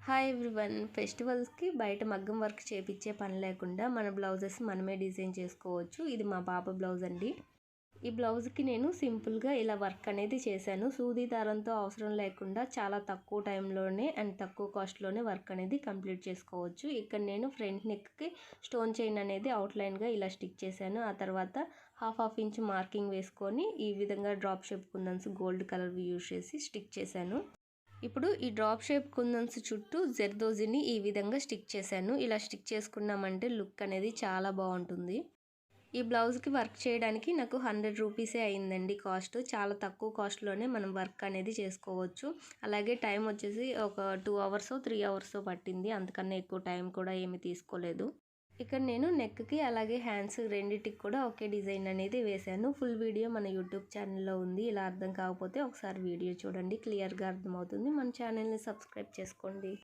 Hi everyone. ఫెస్టివల్స్కి బయట మగ్గం work చేపించే పని లేకుండా మన బ్లౌజెస్ మనమే డిజైన్ చేసుకోవచ్చు. ఇది మా పాప బ్లౌజ్ అండి. ఈ బ్లౌజ్కి నేను సింపుల్గా ఇలా వర్క్ అనేది చేశాను. సూది దారంతో అవసరం లేకుండా చాలా తక్కువ టైంలోనే అండ్ తక్కువ కాస్ట్లోనే వర్క్ అనేది కంప్లీట్ చేసుకోవచ్చు. ఇక్కడ నేను ఫ్రంట్ నెక్కి స్టోన్ చైన్ అనేది అవుట్లైన్గా ఇలా స్టిక్ చేశాను. ఆ తర్వాత హాఫ్ ఇంచ్ మార్కింగ్ వేసుకొని ఈ విధంగా డ్రాప్ షేప్ కుందన్స్ గోల్డ్ కలర్ యూజ్ చేసి స్టిక్ చేశాను. ఇప్పుడు ఈ డ్రాప్ షేప్ కుందన్స్ చుట్టూ జర్దోజీని ఈ విధంగా స్టిక్ చేశాను. ఇలా స్టిక్ చేసుకున్నామంటే లుక్ అనేది చాలా బాగుంటుంది. ఈ బ్లౌజ్కి వర్క్ చేయడానికి నాకు 100 రూపీసే అయిందండి కాస్ట్. చాలా తక్కువ కాస్ట్లోనే మనం వర్క్ అనేది చేసుకోవచ్చు. అలాగే టైం వచ్చేసి ఒక 2 అవర్సో 3 అవర్సో పట్టింది. అంతకన్నా ఎక్కువ టైం కూడా ఏమీ తీసుకోలేదు. ఇక్కడ నేను నెక్కి అలాగే హ్యాండ్స్ రెండిటికి కూడా ఒకే డిజైన్ అనేది వేశాను. ఫుల్ వీడియో మన యూట్యూబ్ ఛానల్లో ఉంది. ఇలా అర్థం కాకపోతే ఒకసారి వీడియో చూడండి, క్లియర్గా అర్థమవుతుంది. మన ఛానల్ని సబ్స్క్రైబ్ చేసుకోండి.